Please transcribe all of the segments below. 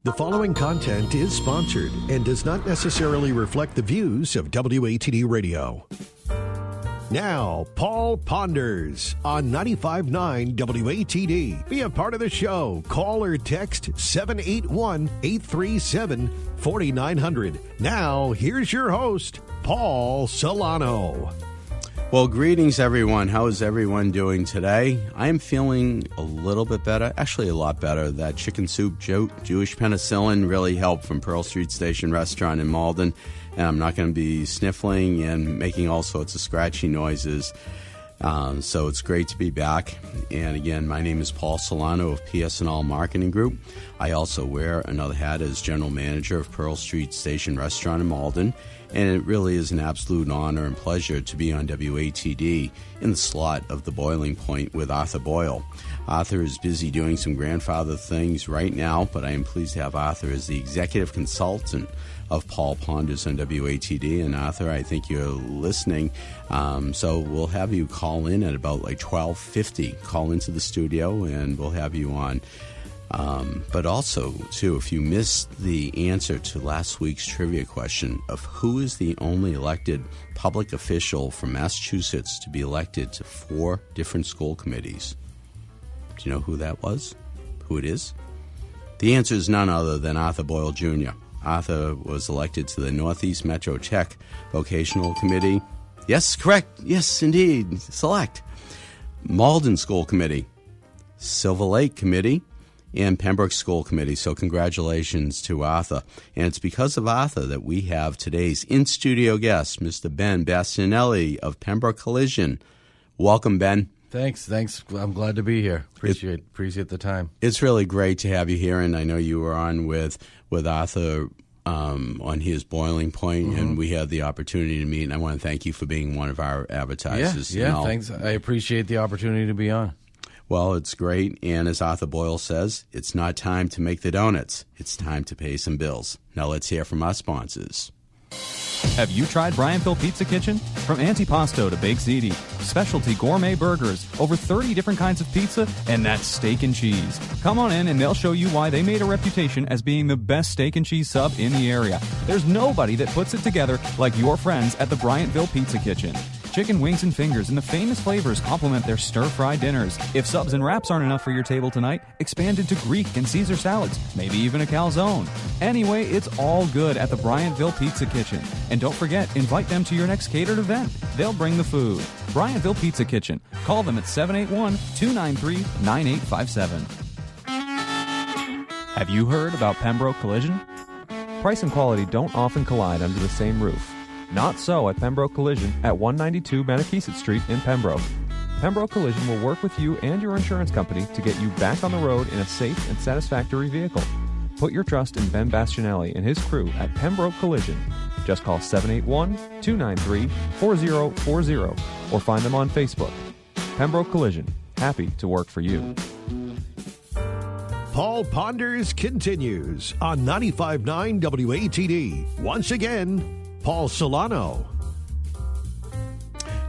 The following content is sponsored and does not necessarily reflect the views of WATD Radio. Now, Paul Ponders on 95.9 WATD. Be a part of the show. Call or text 781-837-4900. Now, here's your host, Paul Solano. Well, greetings, everyone. How is everyone doing today? I am feeling a little bit better, actually a lot better. That chicken soup Jewish penicillin really helped from Pearl Street Station Restaurant in Malden, and I'm not going to be sniffling and making all sorts of scratchy noises. So it's great to be back. And again, my name is Paul Solano of PS&All Marketing Group. I also wear another hat as General Manager of Pearl Street Station Restaurant in Malden. And it really is an absolute honor and pleasure to be on WATD in the slot of The Boiling Point with Arthur Boyle. Arthur is busy doing some grandfather things right now, but I am pleased to have Arthur as the executive consultant of Paul Ponders on WATD. And Arthur, I think you're listening, so we'll have you call in at about like 12:50. Call into the studio and we'll have you on. But also, too, if you missed the answer to last week's trivia question of who is the only elected public official from Massachusetts to be elected to 4 different school committees, do you know who that was? Who it is? The answer is none other than Arthur Boyle Jr. Arthur was elected to the Northeast Metro Tech Vocational Committee. Yes, correct. Yes, indeed. Select. Malden School Committee, Silver Lake Committee, and Pembroke School Committee. So congratulations to Arthur. And it's because of Arthur that we have today's in-studio guest, Mr. Ben Bastianelli of Pembroke Collision. Welcome, Ben. Thanks. I'm glad to be here. Appreciate the time. It's really great to have you here, and I know you were on with Arthur on his Boiling Point, and we had the opportunity to meet, and I want to thank you for being one of our advertisers. Yeah, thanks. I appreciate the opportunity to be on. Well, it's great, and as Arthur Boyle says, it's not time to make the donuts. It's time to pay some bills. Now let's hear from our sponsors. Have you tried Bryanttville Pizza Kitchen? From antipasto to baked ziti, specialty gourmet burgers, over 30 different kinds of pizza, and that's steak and cheese. Come on in and they'll show you why they made a reputation as being the best steak and cheese sub in the area. There's nobody that puts it together like your friends at the Bryanttville Pizza Kitchen. Chicken wings and fingers and the famous flavors complement their stir-fry dinners. If subs and wraps aren't enough for your table tonight, expand into Greek and Caesar salads, maybe even a calzone. Anyway, it's all good at the Bryanttville Pizza Kitchen. And don't forget, invite them to your next catered event. They'll bring the food. Bryanttville Pizza Kitchen. Call them at 781-293-9857. Have you heard about Pembroke Collision? Price and quality don't often collide under the same roof. Not so at Pembroke Collision at 192 Mannaquisett Street in Pembroke. Pembroke Collision will work with you and your insurance company to get you back on the road in a safe and satisfactory vehicle. Put your trust in Ben Bastianelli and his crew at Pembroke Collision. Just call 781-293-4040 or find them on Facebook. Pembroke Collision, happy to work for you. Paul Ponders continues on 95.9 WATD. Once again, Paul Solano.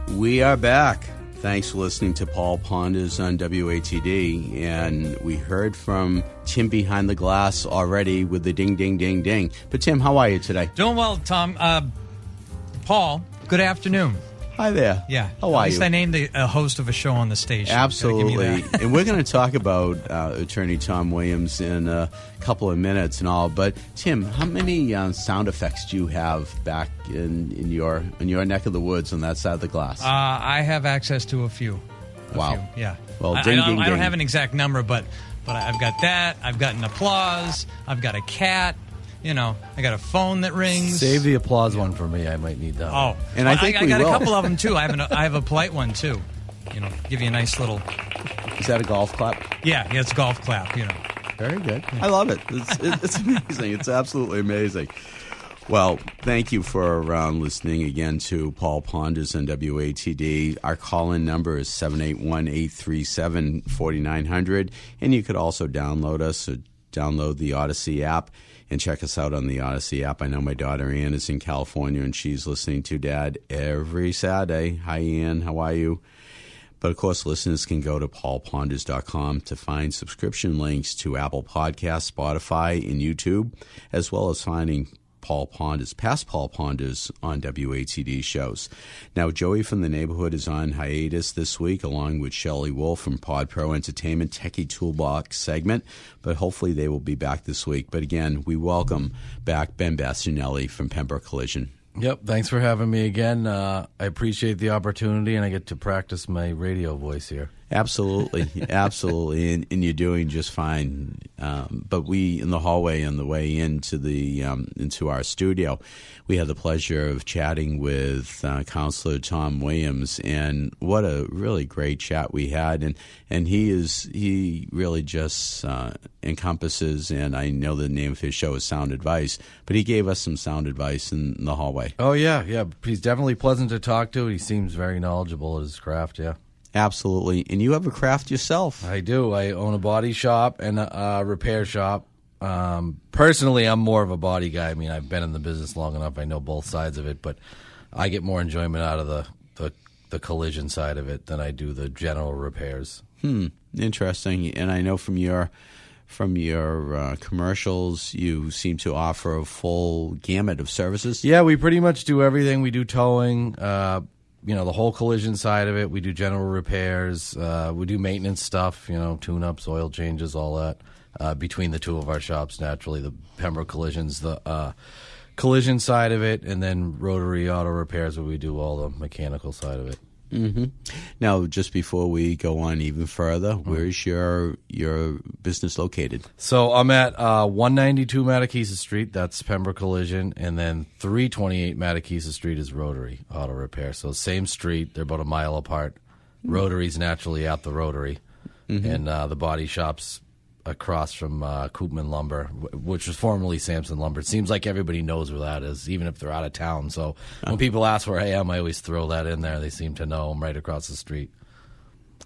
We are back. Thanks for listening to Paul Ponders on WATD. And we heard from Tim behind the glass already with the ding, ding, ding, ding. But Tim, how are you today? Doing well, Tom. Paul, good afternoon. Hi there. Yeah. How are At least you? I named a host of a show on the station. Absolutely. And we're going to talk about Attorney Tom Williams in a couple of minutes and all. But, Tim, how many sound effects do you have back in your neck of the woods on that side of the glass? I have access to a few. Wow. Few, yeah. Well, I don't have an exact number, but I've got that. I've got an applause. I've got a cat. You know, I got a phone that rings. Save the applause one for me. I might need that. Oh, and I think I got a couple of them too. I have a polite one too. You know, give you a nice little. Is that a golf clap? Yeah, it's a golf clap. You know. Very good. I love it. It's amazing. It's absolutely amazing. Well, thank you for listening again to Paul Ponders on WATD. Our call-in number is 781-837-4900, and you could also download us or download the Odyssey app and check us out on the Odyssey app. I know my daughter Ann is in California, and she's listening to Dad every Saturday. Hi, Ann. How are you? But, of course, listeners can go to paulponders.com to find subscription links to Apple Podcasts, Spotify, and YouTube, as well as finding Paul Ponders, past Paul Ponders on WATD shows. Now, Joey from the Neighborhood is on hiatus this week, along with Shelley Wolf from Pod Pro Entertainment Techie Toolbox segment, but hopefully they will be back this week. But again, we welcome back Ben Bastianelli from Pembroke Collision. Yep, thanks for having me again. I appreciate the opportunity, and I get to practice my radio voice here. Absolutely, absolutely, and you're doing just fine. But we, in the hallway on the way into our studio, we had the pleasure of chatting with Counselor Tom Williams, and what a really great chat we had. And he really just encompasses, and I know the name of his show is Sound Advice, but he gave us some sound advice in the hallway. Oh yeah, he's definitely pleasant to talk to. He seems very knowledgeable at his craft. Yeah. Absolutely. And you have a craft yourself. I do. I own a body shop and a repair shop. Personally, I'm more of a body guy. I mean, I've been in the business long enough. I know both sides of it, but I get more enjoyment out of the collision side of it than I do the general repairs. Interesting. And I know from your commercials, you seem to offer a full gamut of services. Yeah, we pretty much do everything. We do towing, the whole collision side of it. We do general repairs. We do maintenance stuff, tune-ups, oil changes, all that. Between the two of our shops, naturally, the Pembroke Collision's the collision side of it, and then Rotary Auto Repairs, where we do all the mechanical side of it. Mm-hmm. Now, just before we go on even further, where's your business located? So I'm at 192 Mattakesa Street. That's Pembroke Collision. And then 328 Mattakesa Street is Rotary Auto Repair. So same street. They're about a mile apart. Rotary's naturally at the Rotary. And the body shop's across from Koopman Lumber, which was formerly Sampson Lumber. It seems like everybody knows where that is, even if they're out of town. So when people ask where I am, I always throw that in there. They seem to know I'm right across the street.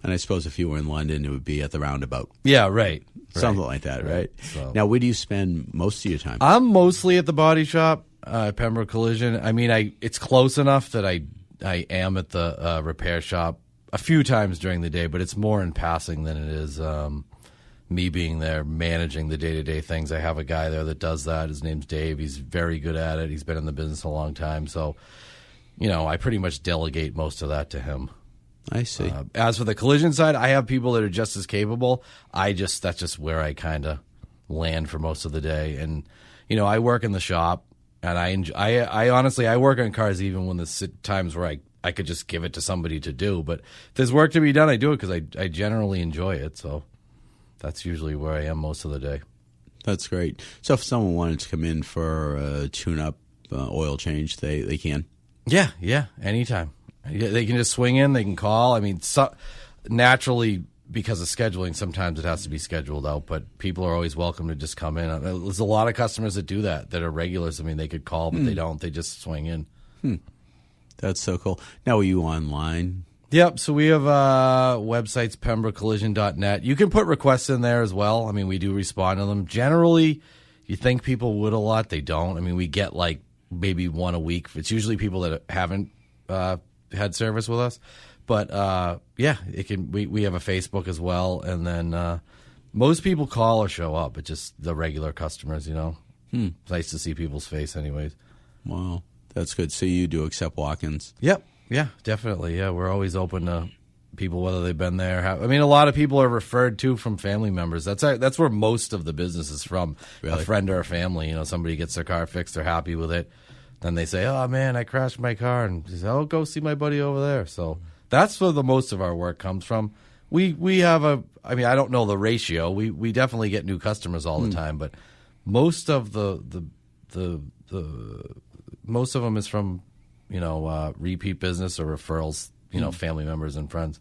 And I suppose if you were in London, it would be at the roundabout. Yeah, right. Something like that, right? So. Now, where do you spend most of your time? I'm mostly at the body shop, Pembroke Collision. I mean, it's close enough that I am at the repair shop a few times during the day, but it's more in passing than it is me being there managing the day-to-day things. I have a guy there that does that. His name's Dave. He's very good at it. He's been in the business a long time. So, I pretty much delegate most of that to him. I see. As for the collision side, I have people that are just as capable. That's just where I kind of land for most of the day. And, I work in the shop, and I honestly, I work on cars even when there's times where I could just give it to somebody to do. But if there's work to be done, I do it because I generally enjoy it. So that's usually where I am most of the day. That's great. So if someone wanted to come in for a tune-up oil change, they can? Yeah, anytime. They can just swing in. They can call. I mean, naturally, because of scheduling, sometimes it has to be scheduled out, but people are always welcome to just come in. There's a lot of customers that do that are regulars. I mean, they could call, but they don't. They just swing in. That's so cool. Now, are you online? Yep, so we have websites, pembrokecollision.net. You can put requests in there as well. I mean, we do respond to them. Generally, you think people would a lot. They don't. I mean, we get like maybe one a week. It's usually people that haven't had service with us. But, it can. We have a Facebook as well. And then most people call or show up. It's just the regular customers, It's nice to see people's face anyways. Wow, that's good. So you do accept walk-ins? Yep. Yeah, definitely. Yeah, we're always open to people, whether they've been there. I mean, a lot of people are referred to from family members. That's where most of the business is from. Really? A friend or a family. Somebody gets their car fixed, they're happy with it. Then they say, "Oh man, I crashed my car," and they say, "Oh, go see my buddy over there." So that's where the most of our work comes from. We have I mean, I don't know the ratio. We definitely get new customers all the time, but most of the most of them is from repeat business or referrals, family members and friends.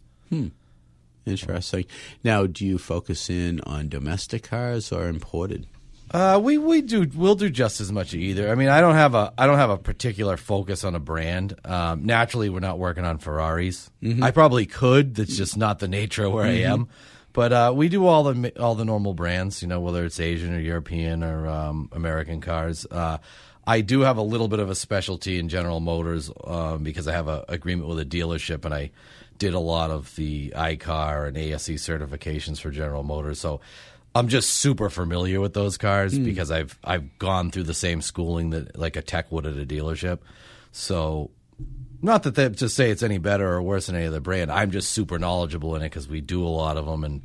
Interesting. Now, do you focus in on domestic cars or imported? We'll do just as much of either. I mean, I don't have a particular focus on a brand. Naturally, we're not working on Ferraris. I probably could. That's just not the nature of where I am. But we do all the normal brands, whether it's Asian or European or American cars. I do have a little bit of a specialty in General Motors because I have an agreement with a dealership, and I did a lot of the ICAR and ASE certifications for General Motors, so I'm just super familiar with those cars because I've gone through the same schooling that like a tech would at a dealership. So not that they just say it's any better or worse than any other brand. I'm just super knowledgeable in it because we do a lot of them, and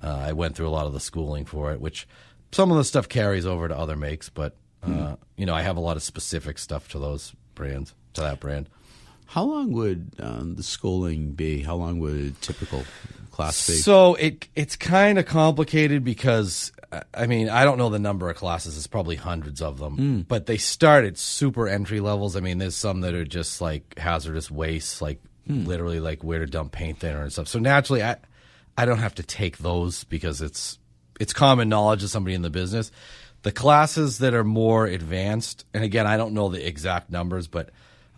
I went through a lot of the schooling for it, which some of the stuff carries over to other makes, but I have a lot of specific stuff to those brands, to that brand. How long would the schooling be? How long would a typical class be? So it's kind of complicated because, I mean, I don't know the number of classes. It's probably hundreds of them. But they start at super entry levels. I mean, there's some that are just like hazardous waste, like literally like where to dump paint thinner and stuff. So naturally, I don't have to take those because it's common knowledge of somebody in the business. The classes that are more advanced, and again, I don't know the exact numbers, but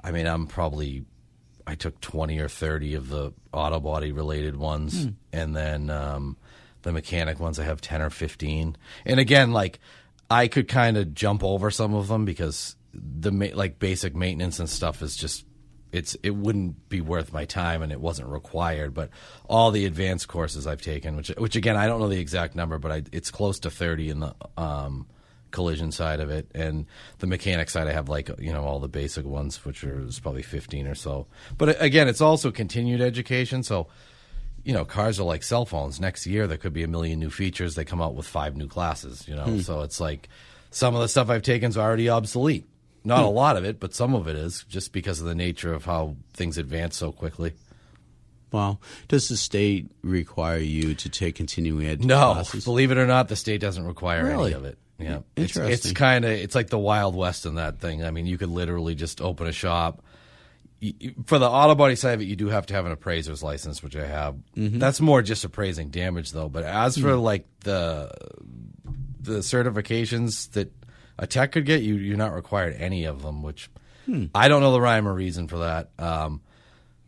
I mean, I took 20 or 30 of the auto body related ones, and then the mechanic ones I have 10 or 15. And again, like I could kind of jump over some of them because the like basic maintenance and stuff is just it wouldn't be worth my time, and it wasn't required. But all the advanced courses I've taken, which again I don't know the exact number, but it's close to 30 in the collision side of it, and the mechanic side I have like all the basic ones, which is probably 15 or so. But again, it's also continued education. So cars are like cell phones. Next year there could be 1 million new features. They come out with 5 new classes. So it's like some of the stuff I've taken is already obsolete. Not a lot of it, but some of it is, just because of the nature of how things advance so quickly. Well, does the state require you to take continuing ed classes? No, believe it or not, the state doesn't require any of it. Yeah, interesting. It's like the Wild West in that thing. I mean, you could literally just open a shop. For the auto body side of it, you do have to have an appraiser's license, which I have. That's more just appraising damage, though. But as for like the certifications that a tech could get, you're not required any of them. Which I don't know the rhyme or reason for that.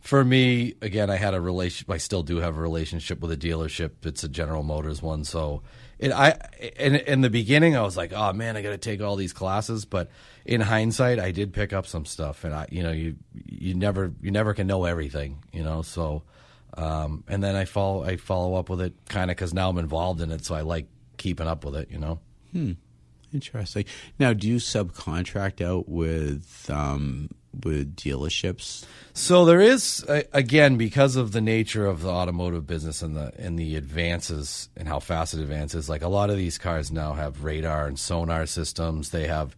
For me, again, I had I still do have a relationship with a dealership. It's a General Motors one, so. In the beginning, I was like, "Oh man, I got to take all these classes." But in hindsight, I did pick up some stuff, and you never can know everything, So, and then I follow up with it, kind of because now I'm involved in it, so I like keeping up with it, Interesting. Now, do you subcontract out with dealerships? So there is, again, because of the nature of the automotive business and the advances and how fast it advances, like a lot of these cars now have radar and sonar systems. They have,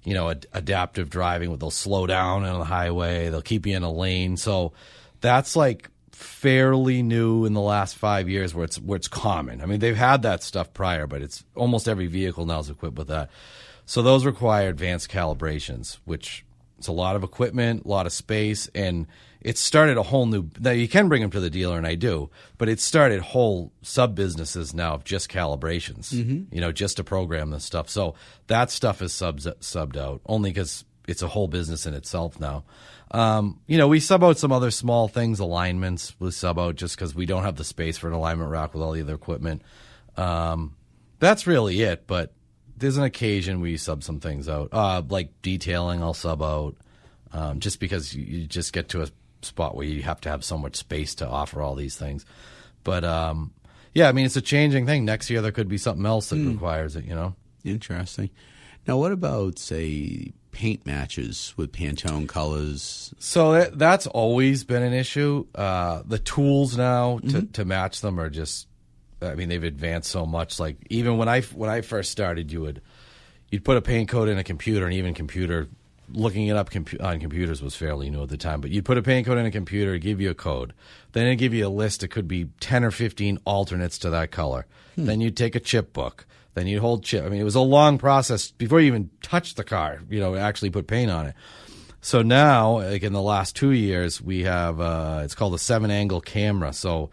adaptive driving where they'll slow down on the highway. They'll keep you in a lane. So that's like fairly new in the last 5 years where it's common. I mean, they've had that stuff prior, but it's almost every vehicle now is equipped with that. So those require advanced calibrations, which it's a lot of equipment, a lot of space, and it started a whole new. Now you can bring them to the dealer, and I do, but it started whole sub businesses now of just calibrations. Just to program this stuff. So that stuff is subbed out only because it's a whole business in itself now. We sub out some other small things, alignments. We sub out just because we don't have the space for an alignment rack with all the other equipment. That's really it, but. There's an occasion we sub some things out, like detailing. I'll sub out just because you just get to a spot where you have to have so much space to offer all these things. But I mean, it's a changing thing. Next year there could be something else that requires it. Interesting. Now, what about say paint matches with Pantone colors? So that's always been an issue. The tools now to match them are just. I mean, they've advanced so much. Like even when I first started, you'd put a paint code in a computer, and even looking it up on computers was fairly new at the time. But you'd put a paint code in a computer, it'd give you a code, then it'd give you a list. It could be 10 or 15 alternates to that color. Then you'd take a chip book, then you'd hold chip. I mean, it was a long process before you even touched the car. Actually put paint on it. So now, like in the last 2 years, we have it's called a 7-angle camera. So.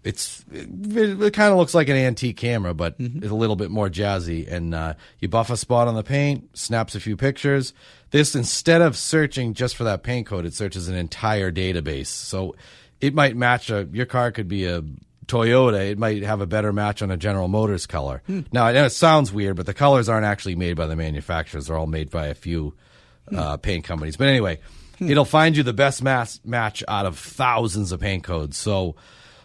It kind of looks like an antique camera, but it's a little bit more jazzy. And you buff a spot on the paint, snaps a few pictures. This, instead of searching just for that paint code, it searches an entire database. So it might match your car could be a Toyota. It might have a better match on a General Motors color. Now, I know it sounds weird, but the colors aren't actually made by the manufacturers. They're all made by a few paint companies. But anyway, it'll find you the best match out of thousands of paint codes. So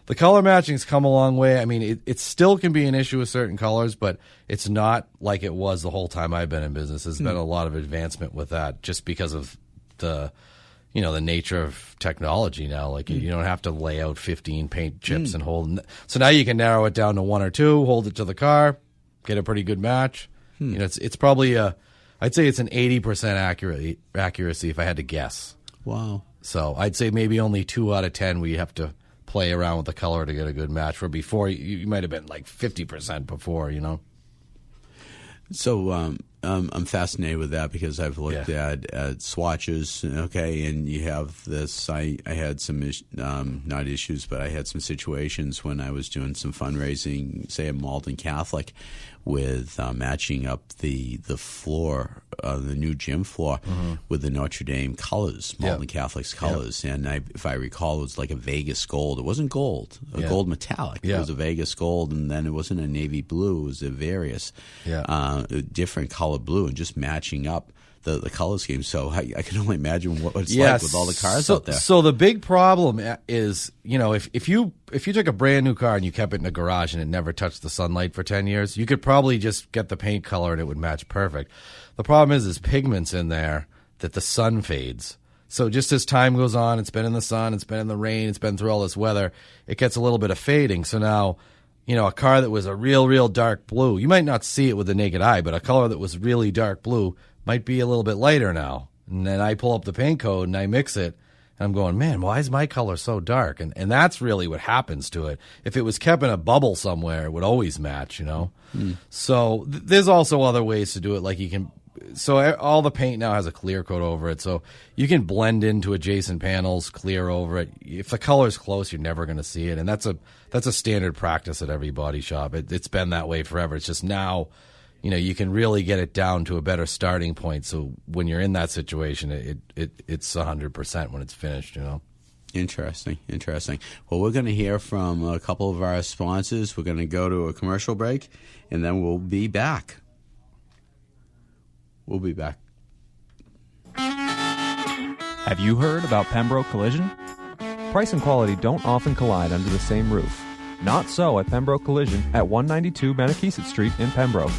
the color matching's come a long way. I mean, it still can be an issue with certain colors, but it's not like it was the whole time I've been in business. There's been a lot of advancement with that just because of the nature of technology now. Like you don't have to lay out 15 paint chips and hold. So now you can narrow it down to 1 or 2, hold it to the car, get a pretty good match. It's probably I'd say it's an 80% accuracy if I had to guess. Wow. So I'd say maybe only 2 out of 10 where you have to play around with the color to get a good match. Where before you might have been like 50% before, So I'm fascinated with that because I've looked at swatches, okay, and you have this. I had some not issues, but I had some situations when I was doing some fundraising, say at Malden Catholic, with matching up the floor, the new gym floor, with the Notre Dame colors, Malden Catholic's colors, and if I recall, it was like a Vegas gold. It wasn't gold, gold metallic. It was a Vegas gold, and then it wasn't a navy blue. It was a various different color blue, and just matching up the color scheme. So I can only imagine what it's like with all the cars out there. So the big problem is, if you took a brand new car and you kept it in a garage and it never touched the sunlight for 10 years, you could probably just get the paint color and it would match perfect. The problem is pigments in there that the sun fades. So just as time goes on, it's been in the sun, it's been in the rain, it's been through all this weather, it gets a little bit of fading. So now, a car that was a real dark blue, you might not see it with the naked eye, but a color that was really dark blue might be a little bit lighter now. And then I pull up the paint code and I mix it, and I'm going, man, why is my color so dark? And that's really what happens to it. If it was kept in a bubble somewhere, it would always match, So there's also other ways to do it. Like all the paint now has a clear coat over it, so you can blend into adjacent panels, clear over it. If the color's close, you're never going to see it, and that's a standard practice at every body shop. It's been that way forever. It's just now, you can really get it down to a better starting point. So when you're in that situation, it's 100% when it's finished. Interesting. Well, we're going to hear from a couple of our sponsors. We're going to go to a commercial break, and then we'll be back. We'll be back. Have you heard about Pembroke Collision? Price and quality don't often collide under the same roof. Not so at Pembroke Collision at 192 Manakesett Street in Pembroke.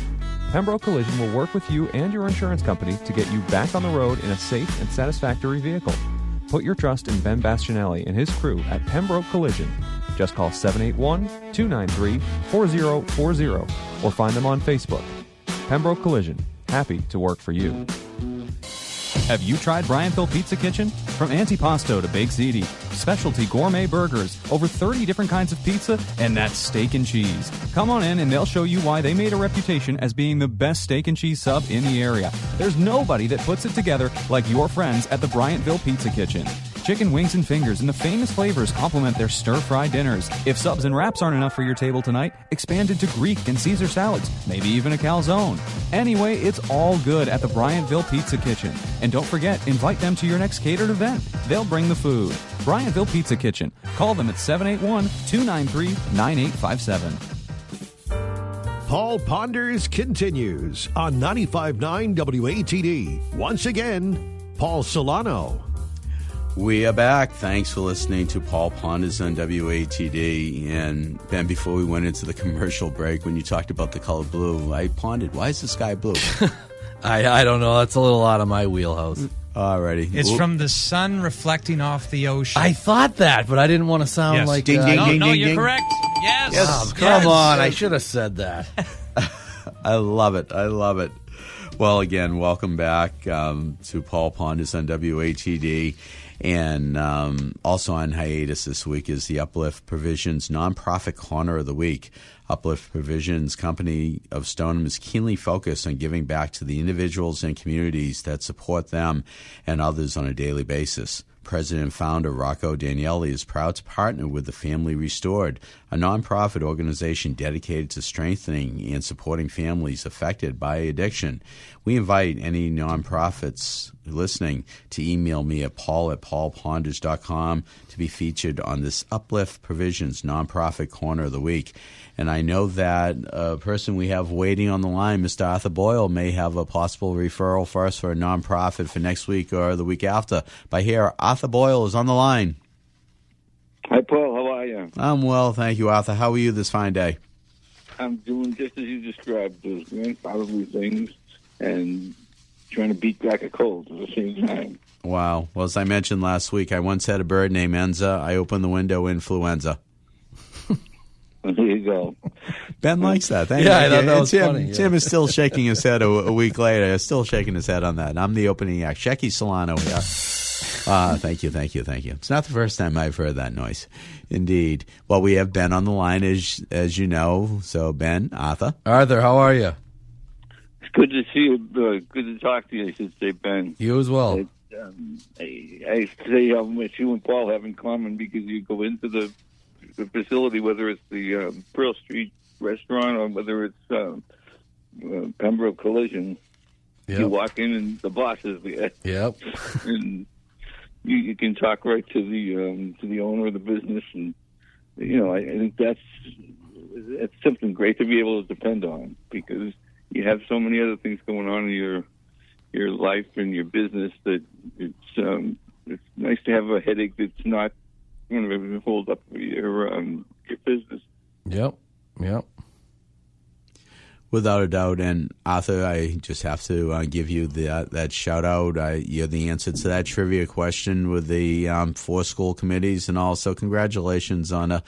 Pembroke Collision will work with you and your insurance company to get you back on the road in a safe and satisfactory vehicle. Put your trust in Ben Bastianelli and his crew at Pembroke Collision. Just call 781-293-4040 or find them on Facebook. Pembroke Collision. Happy to work for you. Have you tried Brianville Pizza Kitchen? From antipasto to baked ziti, specialty gourmet burgers, over 30 different kinds of pizza, and that steak and cheese. Come on in and they'll show you why they made a reputation as being the best steak and cheese sub in the area. There's nobody that puts it together like your friends at the Briantville Pizza Kitchen. Chicken wings and fingers and the famous flavors complement their stir-fry dinners. If subs and wraps aren't enough for your table tonight, expand into Greek and Caesar salads, maybe even a calzone. Anyway, it's all good at the Briantville Pizza Kitchen. And don't forget, invite them to your next catered event. They'll bring the food. Briantville Pizza Kitchen. Call them at 781-293-9857. Paul Ponders continues on 95.9 WATD. Once again, Paul Solano. We are back. Thanks for listening to Paul Ponders on WATD. And Ben, before we went into the commercial break, when you talked about the color blue, I pondered, why is the sky blue? I don't know. That's a little out of my wheelhouse. Alrighty. It's from the sun reflecting off the ocean. I thought that, but I didn't want to sound like... Ding, ding, ding, no, ding, you're ding. correct. Yes. Oh, come on. I should have said that. I love it. Well, again, welcome back to Paul Ponders on WATD. And also on hiatus this week is the Uplift Provisions Nonprofit Corner of the Week. Uplift Provisions Company of Stoneham is keenly focused on giving back to the individuals and communities that support them and others on a daily basis. President and founder Rocco Danielli is proud to partner with the Family Restored, a nonprofit organization dedicated to strengthening and supporting families affected by addiction. We invite any nonprofits listening to email me at paul@paulponders.com to be featured on this Uplift Provisions Nonprofit Corner of the Week. And I know that a person we have waiting on the line, Mr. Arthur Boyle, may have a possible referral for us for a nonprofit for next week or the week after. By here, Arthur Boyle is on the line. Hi, Paul. How are you? I'm well, thank you, Arthur. How are you this fine day? I'm doing just as you described, those grandfatherly things and trying to beat back a cold at the same time. Wow. Well, as I mentioned last week, I once had a bird named Enza. I opened the window, influenza. There you go. Ben likes that. Thank Yeah, you. I thought that was Tim, funny, yeah. Tim is still shaking his head a week later. Still shaking his head on that. I'm the opening act. Shecky Solano here. Thank you. It's not the first time I've heard that noise. Indeed. Well, we have Ben on the line, as you know. So, Ben, Arthur. Arthur, how are you? It's good to see you. Good to talk to you, I should say, Ben. You as well. I say how much you and Paul have in common because you go into the facility, whether it's the Pearl Street restaurant or whether it's Pembroke Collision. Yep. You walk in and the boss is there. Yep. And you can talk right to the owner of the business, and I think that's something great to be able to depend on because you have so many other things going on in your life and your business that it's nice to have a headache that's not going to hold up your business. Yep. Without a doubt. And Arthur, I just have to give you that shout out. You're the answer to that trivia question with the 4 school committees, and also congratulations on a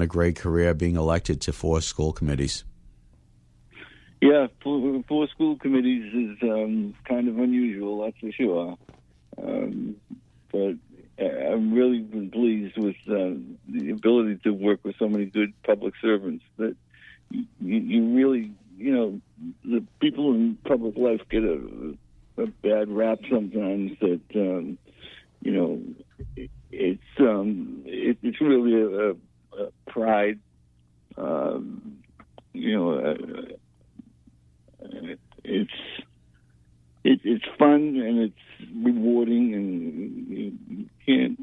great career being elected to 4 school committees. Yeah, 4 school committees is kind of unusual, that's for sure. But I'm really pleased with the ability to work with so many good public servants that you really, the people in public life get a bad rap sometimes that, it's really a pride, it's fun and it's rewarding, and you can't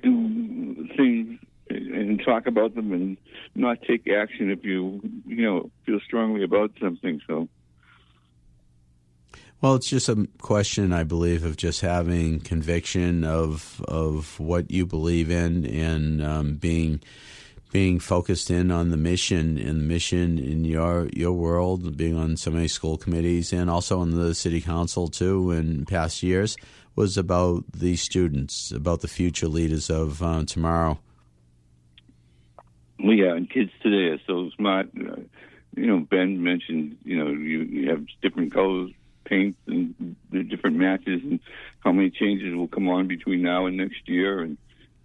do things and talk about them and not take action if you feel strongly about something. So. Well, it's just a question, I believe, of just having conviction of what you believe in and being focused in on the mission, and the mission in your world, being on so many school committees and also on the city council too in past years, was about the students, about the future leaders of tomorrow. Well, yeah, and kids today are so smart. Ben mentioned, you have different colors, paint, and the different matches, and how many changes will come on between now and next year. And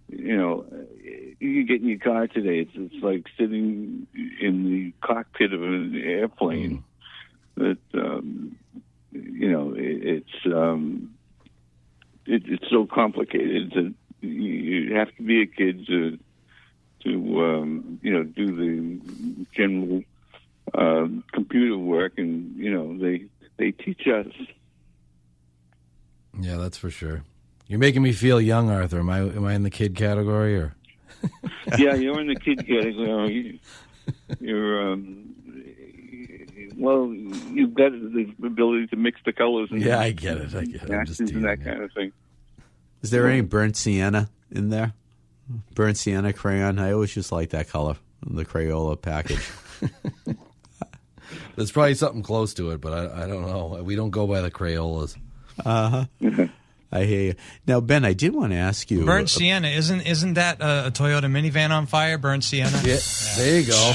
you get in your car today, it's like sitting in the cockpit of an airplane. That it's so complicated that you have to be a kid to do the general computer work, and they teach us. Yeah, that's for sure. You're making me feel young, Arthur. Am I in the kid category or? Yeah, you're in the kid category. You're you've got the ability to mix the colors. And I get it. I'm just and that kind of thing. Is there any burnt sienna in there? Burnt sienna crayon? I always just like that color, the Crayola package. There's probably something close to it, but I don't know. We don't go by the Crayolas. Uh-huh. I hear you. Now, Ben, I did want to ask you. Burnt sienna, isn't that a Toyota minivan on fire? Burnt sienna? Yeah, there you go.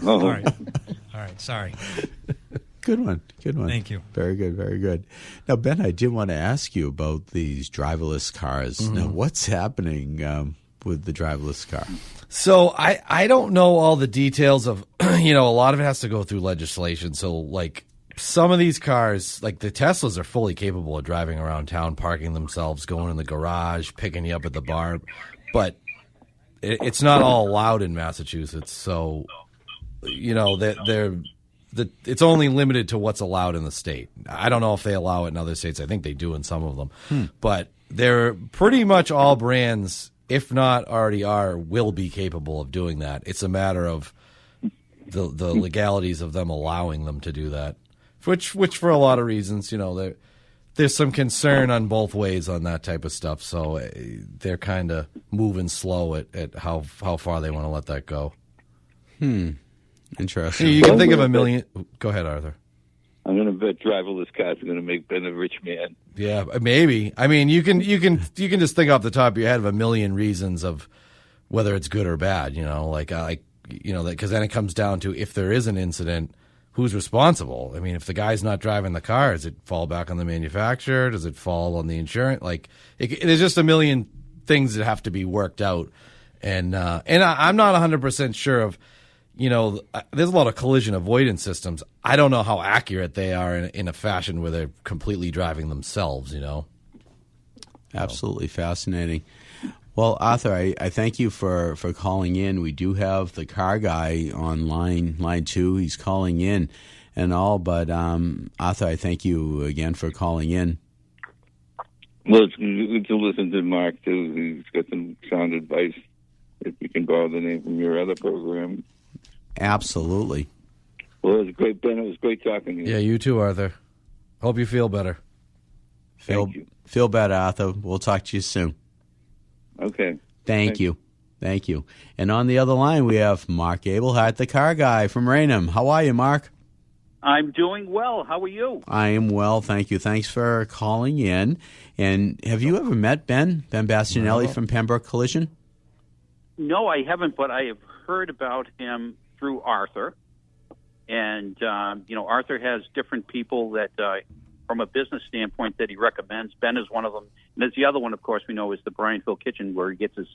All right, sorry. Good one. Thank you. Very good. Now, Ben, I did want to ask you about these driverless cars. Mm-hmm. Now, what's happening with the driverless car? So I don't know all the details of you know, a lot of it has to go through legislation. So, like, some of these cars, like the Teslas, are fully capable of driving around town, parking themselves, going in the garage, picking you up at the bar. But it's not all allowed in Massachusetts. So, you know, it's only limited to what's allowed in the state. I don't know if they allow it in other states. I think they do in some of them. But they're pretty much all brands, if not already are, will be capable of doing that. It's a matter of the legalities of them allowing them to do that, which for a lot of reasons, you know, there's some concern on both ways on that type of stuff. So they're kind of moving slow at how far they want to let that go. Interesting. You can think of a million. Go ahead, Arthur. I'm going to bet driverless cars are going to make Ben a rich man. Yeah, maybe. I mean, you can just think off the top of your head of a million reasons of whether it's good or bad. You know, because then it comes down to, if there is an incident, who's responsible? I mean, if the guy's not driving the car, does it fall back on the manufacturer? Does it fall on the insurance? Like, there's just a million things that have to be worked out, and I'm not 100% sure of. You know, there's a lot of collision avoidance systems. I don't know how accurate they are in a fashion where they're completely driving themselves, you know. Absolutely fascinating. Well, Arthur, I thank you for calling in. We do have the car guy on line 2. He's calling in and all. But, Arthur, I thank you again for calling in. Well, it's good to listen to Mark, too. He's got some sound advice, if you can borrow the name from your other program. Absolutely. Well, it was great, Ben. It was great talking to you. Yeah, you too, Arthur. Hope you feel better. Thank you. Feel better, Arthur. We'll talk to you soon. Okay. Thank you. Thank you. And on the other line, we have Mark Abelhart, the car guy from Raynham. How are you, Mark? I'm doing well. How are you? I am well, thank you. Thanks for calling in. And have you ever met Ben Bastianelli from Pembroke Collision? No, I haven't, but I have heard about him through Arthur. And, Arthur has different people that, from a business standpoint, that he recommends. Ben is one of them. And there's the other one, of course, we know is the Brian Phil Kitchen, where he gets his,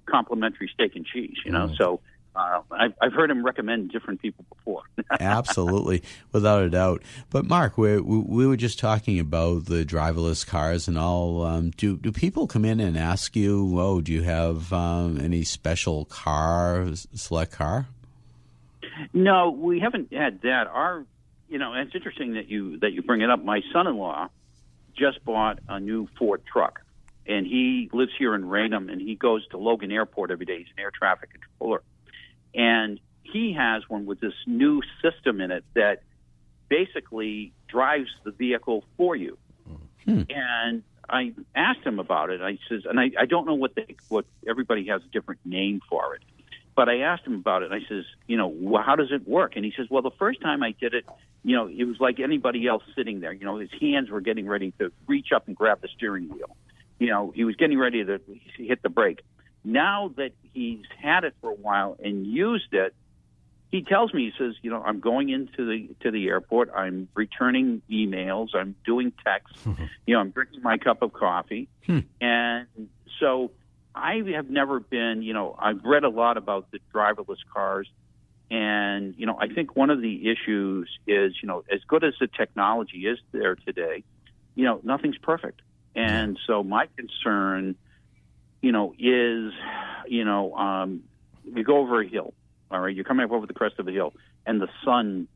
complimentary steak and cheese, So I've heard him recommend different people before. Absolutely, without a doubt. But, Mark, we were just talking about the driverless cars and all. Do people come in and ask you, do you have any special select car? No, we haven't had that. And it's interesting that you bring it up. My son-in-law just bought a new Ford truck, and he lives here in Raynham, and he goes to Logan Airport every day. He's an air traffic controller, and he has one with this new system in it that basically drives the vehicle for you. And I asked him about it. I says, and I don't know what everybody has a different name for it. But I asked him about it, and I says, how does it work? And he says, well, the first time I did it, it was like anybody else sitting there. His hands were getting ready to reach up and grab the steering wheel. He was getting ready to hit the brake. Now that he's had it for a while and used it, he tells me, he says, I'm going into the airport. I'm returning emails. I'm doing texts. I'm drinking my cup of coffee. And so I have never been, I've read a lot about the driverless cars, and, I think one of the issues is, as good as the technology is there today, nothing's perfect. And so my concern, is, you go over a hill, all right, you're coming up over the crest of a hill, and the sun,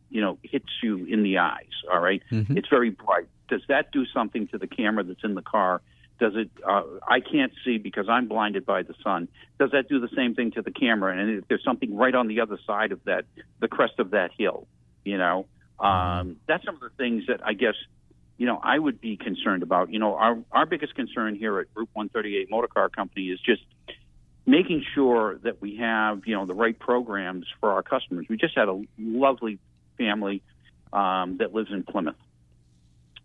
hits you in the eyes, all right? It's very bright. Does that do something to the camera that's in the car? Does it? I can't see because I'm blinded by the sun. Does that do the same thing to the camera? And if there's something right on the other side of that, the crest of that hill, that's some of the things that I guess, I would be concerned about. Our biggest concern here at Route 138 Motor Car Company is just making sure that we have, the right programs for our customers. We just had a lovely family that lives in Plymouth,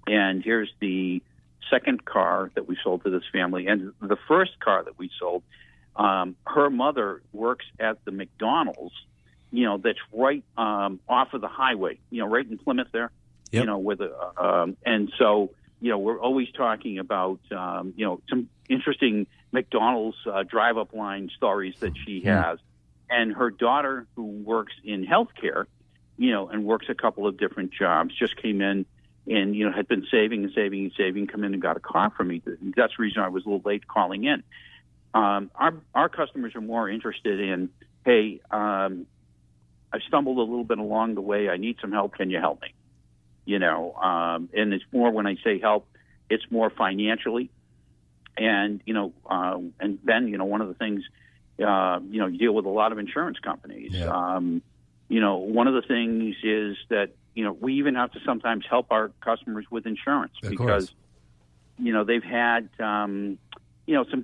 and here's the second car that we sold to this family. And the first car that we sold, her mother works at the McDonald's, that's right off of the highway, right in Plymouth there, with and so, we're always talking about, some interesting McDonald's drive-up line stories that she has. And her daughter, who works in healthcare, and works a couple of different jobs, just came in and, had been saving, come in and got a car from me. That's the reason I was a little late calling in. Our customers are more interested in, hey, I stumbled a little bit along the way. I need some help. Can you help me? And it's more, when I say help, it's more financially. And, and then, one of the things, you deal with a lot of insurance companies. Yeah. One of the things is that, we even have to sometimes help our customers with insurance because, they've had, some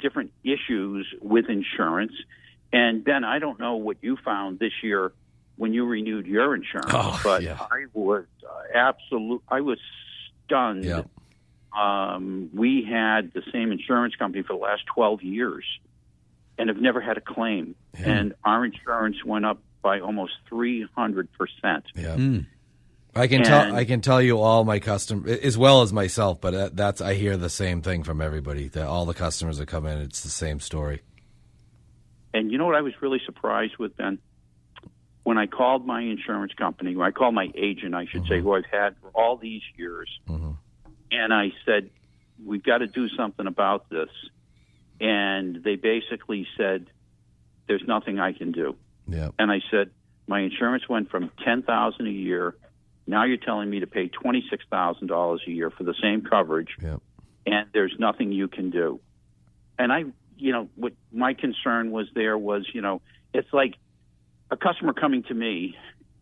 different issues with insurance. And Ben, I don't know what you found this year when you renewed your insurance, but yeah. I was I was stunned. Yep. We had the same insurance company for the last 12 years and have never had a claim. Yeah. And our insurance went up by almost 300%. Yeah. Mm. I can tell you all my customers, as well as myself, but I hear the same thing from everybody, that all the customers that come in, it's the same story. And you know what I was really surprised with, Ben? When I called my insurance company, when I called my agent, I should say, who I've had for all these years, and I said, we've got to do something about this. And they basically said, there's nothing I can do. Yeah. And I said, my insurance went from $10,000 a year. Now you're telling me to pay $26,000 a year for the same coverage, and there's nothing you can do. And what my concern was it's like a customer coming to me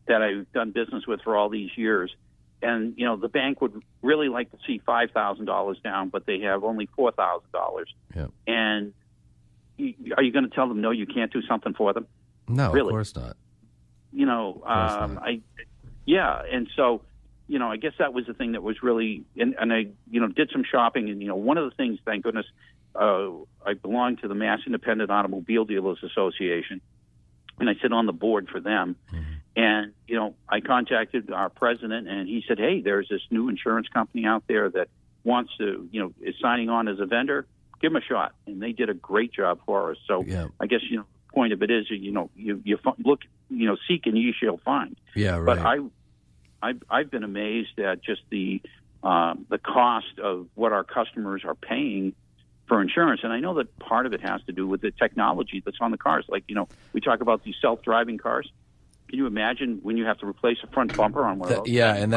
that I've done business with for all these years, and, the bank would really like to see $5,000 down, but they have only $4,000. Yeah. And are you going to tell them, no, you can't do something for them? No, really? Of course not. And so, I guess that was the thing that was really, and I, did some shopping, and, one of the things, thank goodness, I belong to the Mass Independent Automobile Dealers Association, and I sit on the board for them. Mm-hmm. And, I contacted our president, and he said, hey, there's this new insurance company out there that wants to, is signing on as a vendor. Give them a shot. And they did a great job for us. So I guess, the point of it is, you look, seek and ye shall find. Yeah, right. But I've been amazed at just the cost of what our customers are paying for insurance. And I know that part of it has to do with the technology that's on the cars. Like, we talk about these self-driving cars. Can you imagine when you have to replace a front bumper on one of those? Yeah, and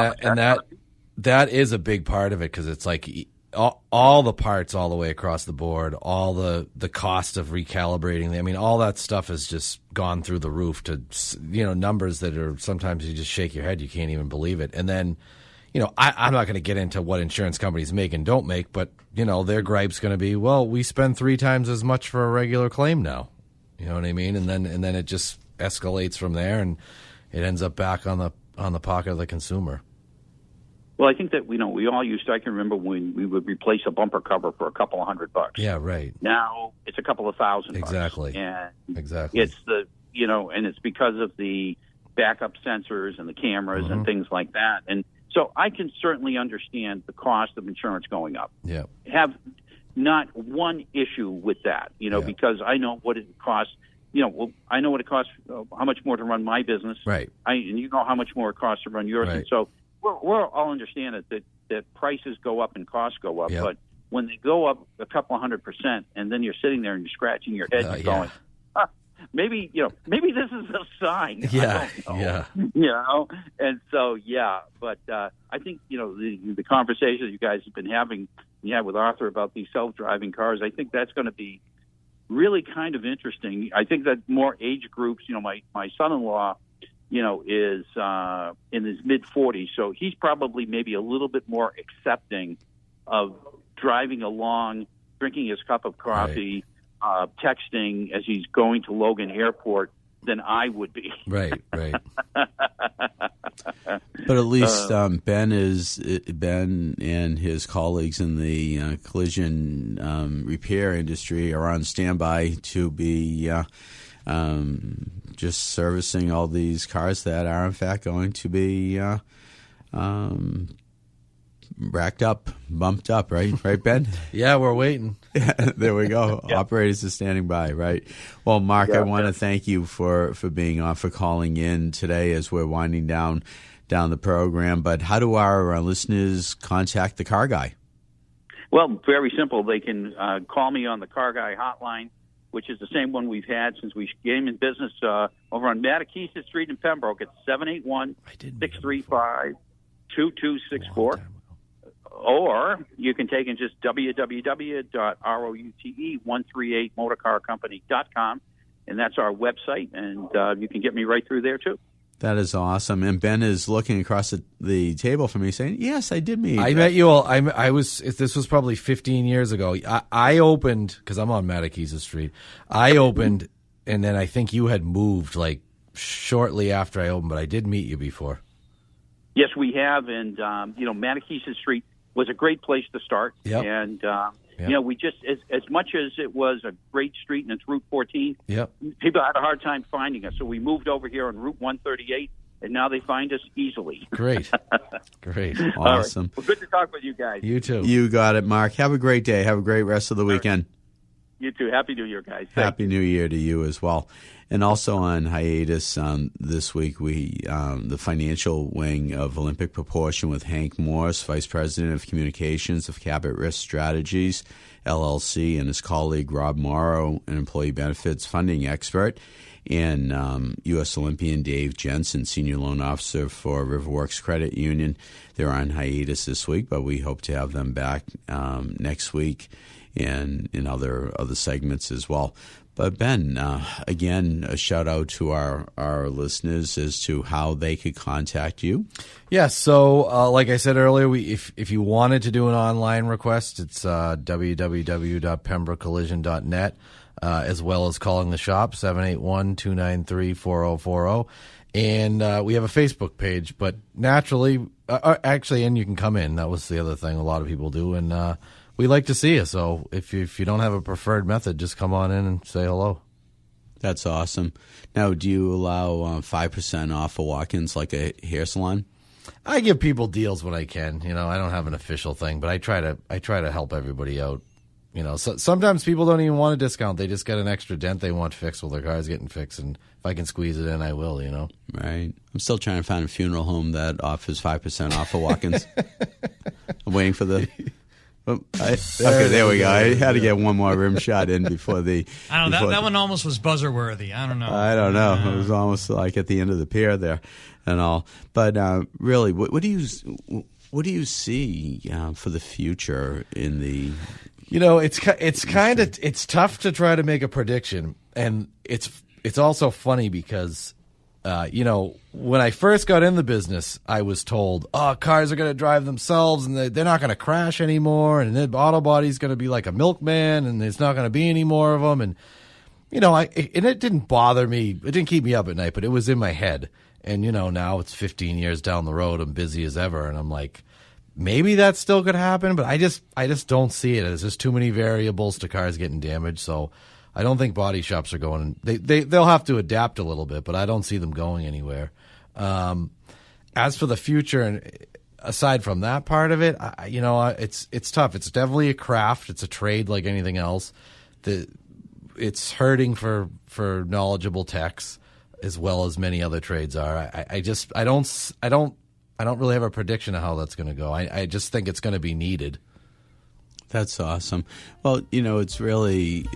that is a big part of it, because it's like all the parts all the way across the board, all the cost of recalibrating. I mean, all that stuff has just gone through the roof to, numbers that are sometimes you just shake your head. You can't even believe it. And then, I'm not going to get into what insurance companies make and don't make, but, their gripe's going to be, well, we spend 3 times as much for a regular claim now. You know what I mean? And then it just escalates from there, and it ends up back on the pocket of the consumer. Well, I think that we all used to. I can remember when we would replace a bumper cover for a couple of $100. Yeah, right. Now it's a couple of $1,000. Exactly. And exactly. It's and it's because of the backup sensors and the cameras and things like that. And so I can certainly understand the cost of insurance going up. Yeah. Have not one issue with that, because I know what it costs. I know what it costs, how much more to run my business. Right. And you know how much more it costs to run yours. Right. And so we're all understand that prices go up and costs go up. Yep. But when they go up a couple 100%, and then you're sitting there and you're scratching your head and going, maybe this is a sign. Yeah. I don't know. And so, but I think, the conversation that you guys have been having, with Arthur about these self-driving cars, I think that's going to be really kind of interesting. I think that more age groups, my son-in-law, is in his mid-40s, so he's probably maybe a little bit more accepting of driving along, drinking his cup of coffee, texting as he's going to Logan Airport than I would be. Right. But at least Ben and his colleagues in the collision repair industry are on standby to be just servicing all these cars that are in fact going to be racked up, bumped up, right? Right, Ben? Yeah, we're waiting. There we go. Yeah. Operators are standing by, right? Well, Mark, I want to thank you for being on, for calling in today as we're winding down the program. But how do our listeners contact the Car Guy? Well, very simple. They can call me on the Car Guy hotline, which is the same one we've had since we came in business over on Mattakesa Street in Pembroke. It's 781-635-2264. Or you can take in just www.route138motorcarcompany.com, and that's our website, and you can get me right through there, too. That is awesome. And Ben is looking across the table from me saying, yes, I did meet. I met you all. This was probably 15 years ago. I opened, because I'm on Mattakesa Street. I opened, and then I think you had moved like shortly after I opened, but I did meet you before. Yes, we have. And, Mattakesa Street was a great place to start. Yep. And, we just, as much as it was a great street and it's Route 14, people had a hard time finding us. So we moved over here on Route 138, and now they find us easily. Great. Great. Awesome. Right. Well, good to talk with you guys. You too. You got it, Mark. Have a great day. Have a great rest of the weekend. You too. Happy New Year, guys. Happy New Year to you as well. And also on hiatus this week, the financial wing of Olympic Proportion with Hank Morse, Vice President of Communications of Cabot Risk Strategies, LLC, and his colleague Rob Morrow, an employee benefits funding expert, and U.S. Olympian Dave Jensen, Senior Loan Officer for Riverworks Credit Union. They're on hiatus this week, but we hope to have them back next week and in other segments as well. But Ben, again, a shout out to our listeners as to how they could contact you. Yeah, so like I said earlier, if you wanted to do an online request, it's www.pembrokecollision.net, as well as calling the shop, 781-293-4040. And we have a Facebook page, but naturally, and you can come in. That was the other thing a lot of people do, and we like to see you, so if you don't have a preferred method, just come on in and say hello. That's awesome. Now, do you allow 5% off for walk-ins like a hair salon? I give people deals when I can. I don't have an official thing, but I try to help everybody out. So sometimes people don't even want a discount; they just get an extra dent they want fixed while their car's getting fixed, and if I can squeeze it in, I will. Right. I'm still trying to find a funeral home that offers 5% off for walk-ins. I'm waiting for the. There we go. I had to get one more rim shot in before the. I don't know. That one almost was buzzer worthy. I don't know. It was almost like at the end of the pier there, and all. But really, what do you see for the future in the? It's tough to try to make a prediction, and it's also funny because. When I first got in the business, I was told, cars are going to drive themselves and they're not going to crash anymore. And the auto body's going to be like a milkman and there's not going to be any more of them. And, it didn't bother me. It didn't keep me up at night, but it was in my head. And, now it's 15 years down the road. I'm busy as ever. And I'm like, maybe that still could happen, but I just don't see it. There's just too many variables to cars getting damaged. So I don't think body shops are going. They'll have to adapt a little bit, but I don't see them going anywhere. As for the future, and aside from that part of it, it's tough. It's definitely a craft. It's a trade like anything else. It's hurting for knowledgeable techs as well as many other trades are. I don't really have a prediction of how that's going to go. I just think it's going to be needed. That's awesome. Well, it's really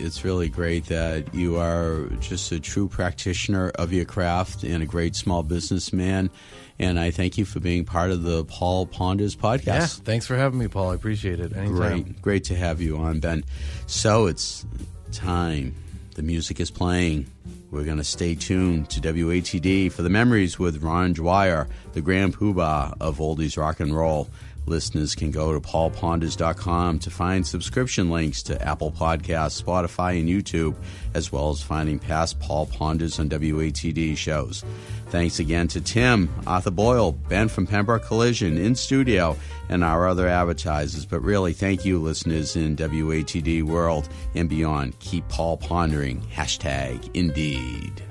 great that you are just a true practitioner of your craft and a great small businessman. And I thank you for being part of the Paul Ponders podcast. Yeah, thanks for having me, Paul. I appreciate it. Anytime. Great to have you on, Ben. So it's time. The music is playing. We're going to stay tuned to WATD for the memories with Ron Dwyer, the grand poobah of oldies rock and roll. Listeners can go to paulponders.com to find subscription links to Apple Podcasts, Spotify, and YouTube, as well as finding past Paul Ponders on WATD shows. Thanks again to Tim, Arthur Boyle, Ben from Pembroke Collision in studio, and our other advertisers. But really, thank you, listeners in WATD world and beyond. Keep Paul pondering. #Indeed.